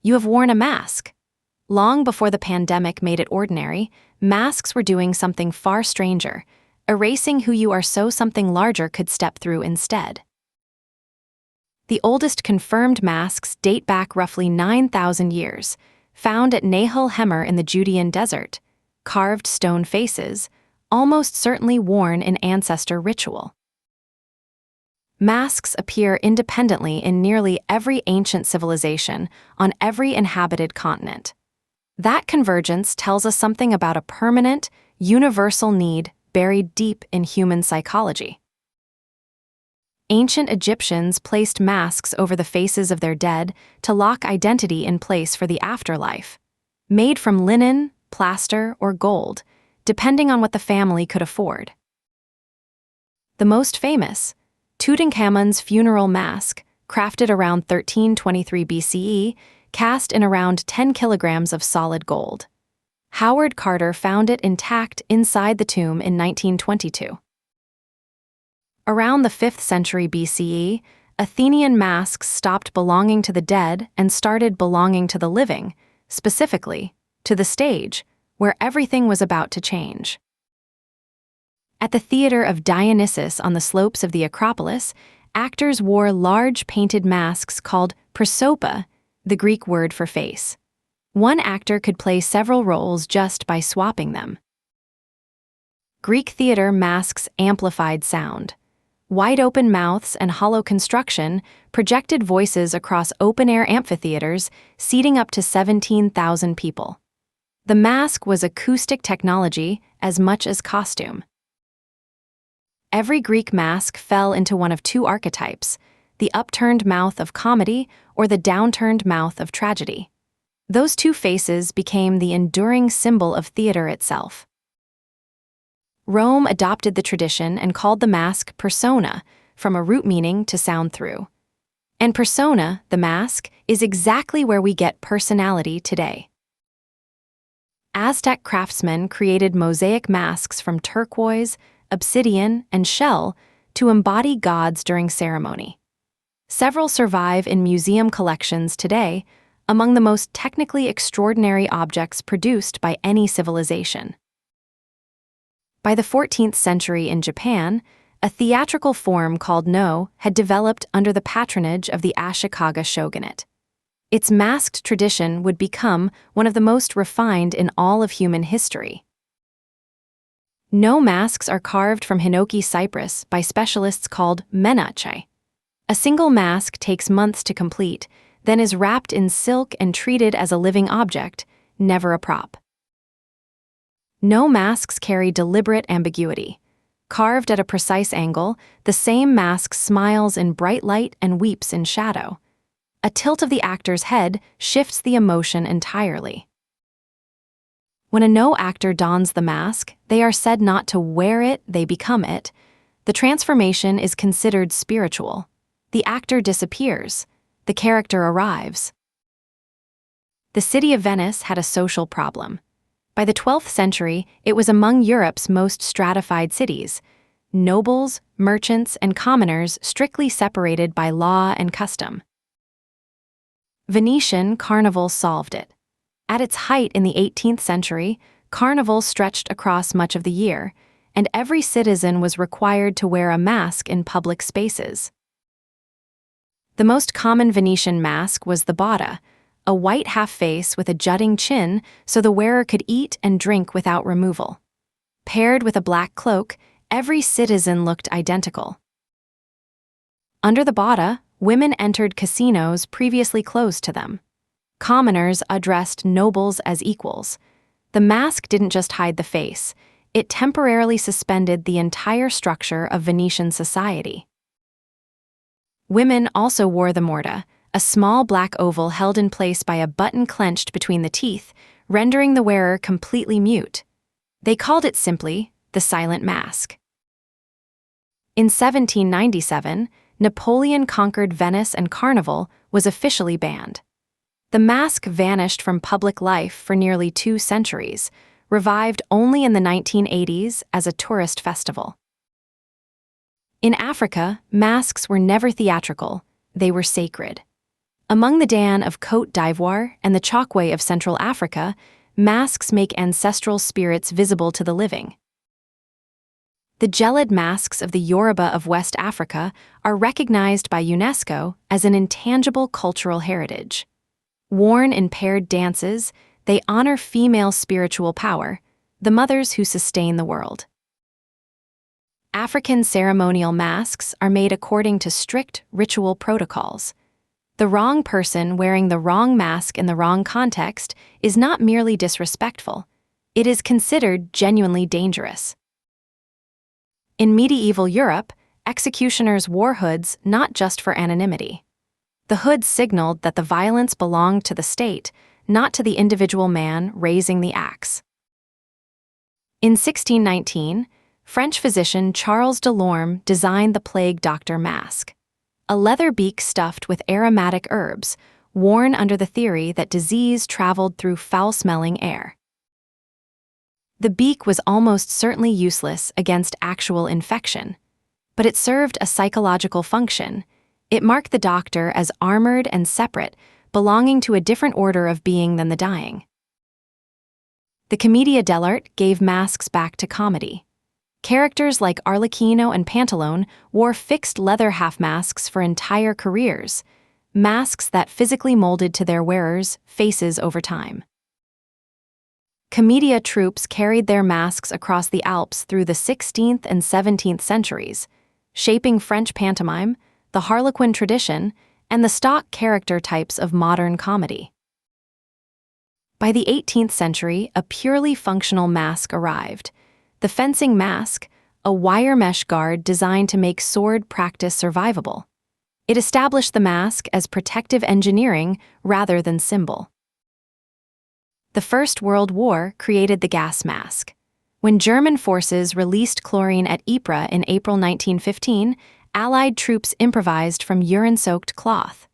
You have worn a mask. Long before the pandemic made it ordinary, masks were doing something far stranger, erasing who you are so something larger could step through instead. The oldest confirmed masks date back roughly 9,000 years, found at Nahal Hemer in the Judean desert, carved stone faces, almost certainly worn in ancestor ritual. Masks appear independently in nearly every ancient civilization on every inhabited continent. That convergence tells us something about a permanent, universal need buried deep in human psychology. Ancient Egyptians placed masks over the faces of their dead to lock identity in place for the afterlife, made from linen, plaster, or gold, depending on what the family could afford. The most famous, Tutankhamun's funeral mask, crafted around 1323 BCE, cast in around 10 kilograms of solid gold. Howard Carter found it intact inside the tomb in 1922. Around the 5th century BCE, Athenian masks stopped belonging to the dead and started belonging to the living, specifically, to the stage, where everything was about to change. At the theater of Dionysus on the slopes of the Acropolis, actors wore large painted masks called prosopa, the Greek word for face. One actor could play several roles just by swapping them. Greek theater masks amplified sound. Wide-open mouths and hollow construction projected voices across open-air amphitheaters, seating up to 17,000 people. The mask was acoustic technology as much as costume. Every Greek mask fell into one of two archetypes, the upturned mouth of comedy or the downturned mouth of tragedy. Those two faces became the enduring symbol of theater itself. Rome adopted the tradition and called the mask persona, from a root meaning to sound through. And persona, the mask, is exactly where we get personality today. Aztec craftsmen created mosaic masks from turquoise, obsidian, and shell to embody gods during ceremony. Several survive in museum collections today, among the most technically extraordinary objects produced by any civilization. By the 14th century in Japan, a theatrical form called no had developed under the patronage of the Ashikaga shogunate. Its masked tradition would become one of the most refined in all of human history. No masks are carved from hinoki cypress by specialists called menache. A single mask takes months to complete, then is wrapped in silk and treated as a living object, never a prop. No masks carry deliberate ambiguity. Carved at a precise angle, the same mask smiles in bright light and weeps in shadow. A tilt of the actor's head shifts the emotion entirely. When a no actor dons the mask, they are said not to wear it, they become it. The transformation is considered spiritual. The actor disappears. The character arrives. The city of Venice had a social problem. By the 12th century, it was among Europe's most stratified cities. Nobles, merchants, and commoners strictly separated by law and custom. Venetian carnival solved it. At its height in the 18th century, carnival stretched across much of the year, and every citizen was required to wear a mask in public spaces. The most common Venetian mask was the botta, a white half-face with a jutting chin so the wearer could eat and drink without removal. Paired with a black cloak, every citizen looked identical. Under the botta, women entered casinos previously closed to them. Commoners addressed nobles as equals. The mask didn't just hide the face, it temporarily suspended the entire structure of Venetian society. Women also wore the morta, a small black oval held in place by a button clenched between the teeth, rendering the wearer completely mute. They called it simply the silent mask. In 1797, Napoleon conquered Venice and Carnival was officially banned. The mask vanished from public life for nearly 2 centuries, revived only in the 1980s as a tourist festival. In Africa, masks were never theatrical, they were sacred. Among the Dan of Côte d'Ivoire and the Chokwe of Central Africa, masks make ancestral spirits visible to the living. The gelid masks of the Yoruba of West Africa are recognized by UNESCO as an intangible cultural heritage. Worn in paired dances, they honor female spiritual power, the mothers who sustain the world. African ceremonial masks are made according to strict ritual protocols. The wrong person wearing the wrong mask in the wrong context is not merely disrespectful, it is considered genuinely dangerous. In medieval Europe, executioners wore hoods not just for anonymity. The hoods signaled that the violence belonged to the state, not to the individual man raising the axe. In 1619, French physician Charles Delorme designed the plague doctor mask, a leather beak stuffed with aromatic herbs, worn under the theory that disease traveled through foul-smelling air. The beak was almost certainly useless against actual infection, but it served a psychological function. It marked the doctor as armored and separate, belonging to a different order of being than the dying. The Commedia dell'arte gave masks back to comedy. Characters like Arlecchino and Pantalone wore fixed leather half-masks for entire careers, masks that physically molded to their wearers' faces over time. Commedia troupes carried their masks across the Alps through the 16th and 17th centuries, shaping French pantomime, the Harlequin tradition, and the stock character types of modern comedy. By the 18th century, a purely functional mask arrived. The fencing mask, a wire mesh guard designed to make sword practice survivable. It established the mask as protective engineering rather than symbol. The First World War created the gas mask. When German forces released chlorine at Ypres in April 1915, Allied troops improvised from urine-soaked cloth.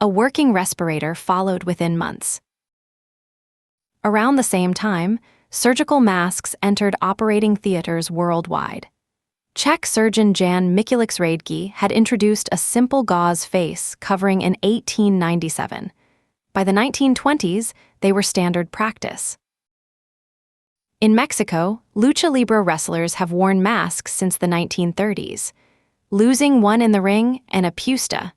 A working respirator followed within months. Around the same time, surgical masks entered operating theaters worldwide. Czech surgeon Jan Mikulicz-Radke had introduced a simple gauze face covering in 1897. By the 1920s, they were standard practice. In Mexico, lucha libre wrestlers have worn masks since the 1930s. Losing one in the ring and a puesta,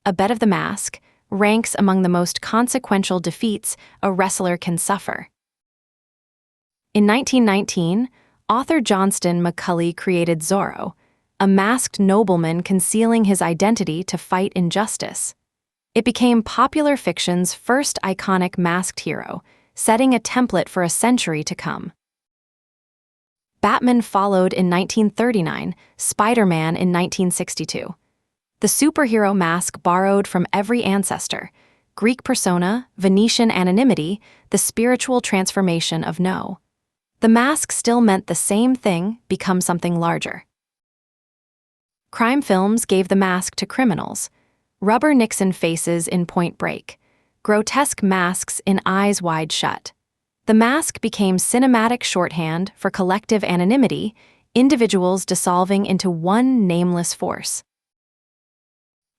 a bet of the mask, ranks among the most consequential defeats a wrestler can suffer. In 1919, author Johnston McCulley created Zorro, a masked nobleman concealing his identity to fight injustice. It became popular fiction's first iconic masked hero, setting a template for a century to come. Batman followed in 1939, Spider-Man in 1962. The superhero mask borrowed from every ancestor: Greek persona, Venetian anonymity, the spiritual transformation of No. The mask still meant the same thing: become something larger. Crime films gave the mask to criminals. Rubber Nixon faces in Point Break, grotesque masks in Eyes Wide Shut. The mask became cinematic shorthand for collective anonymity, individuals dissolving into one nameless force.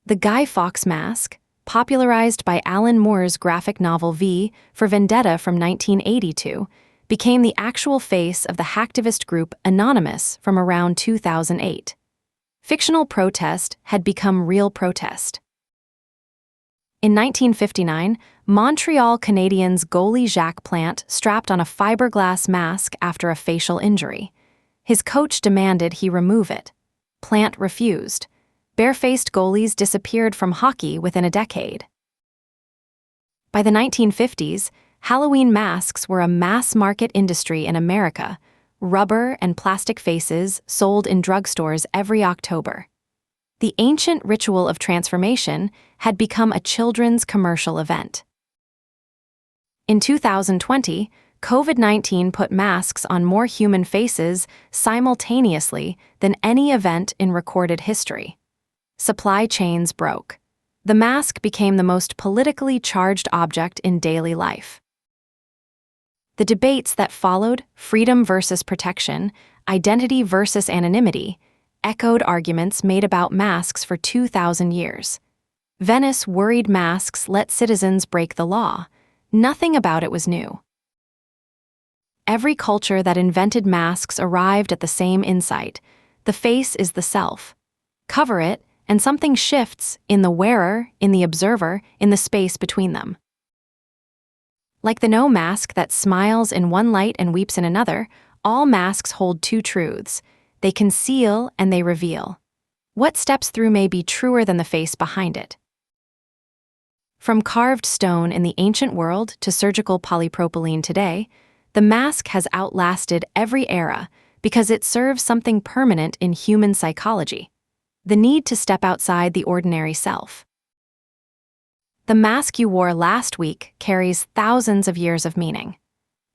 The Guy Fawkes mask, popularized by Alan Moore's graphic novel V for Vendetta from 1982, became the actual face of the hacktivist group Anonymous from around 2008. Fictional protest had become real protest. In 1959, Montreal Canadiens goalie Jacques Plante strapped on a fiberglass mask after a facial injury. His coach demanded he remove it. Plante refused. Barefaced goalies disappeared from hockey within a decade. By the 1950s, Halloween masks were a mass-market industry in America. Rubber and plastic faces sold in drugstores every October. The ancient ritual of transformation had become a children's commercial event. In 2020, COVID-19 put masks on more human faces simultaneously than any event in recorded history. Supply chains broke. The mask became the most politically charged object in daily life. The debates that followed, freedom versus protection, identity versus anonymity, echoed arguments made about masks for 2,000 years. Venice worried masks let citizens break the law. Nothing about it was new. Every culture that invented masks arrived at the same insight. The face is the self. Cover it, and something shifts in the wearer, in the observer, in the space between them. Like the no mask that smiles in one light and weeps in another, all masks hold two truths. They conceal and they reveal. What steps through may be truer than the face behind it. From carved stone in the ancient world to surgical polypropylene today, the mask has outlasted every era because it serves something permanent in human psychology: the need to step outside the ordinary self. The mask you wore last week carries thousands of years of meaning.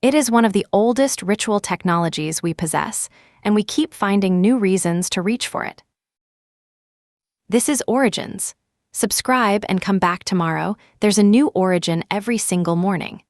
It is one of the oldest ritual technologies we possess, and we keep finding new reasons to reach for it. This is Origins. Subscribe and come back tomorrow. There's a new origin every single morning.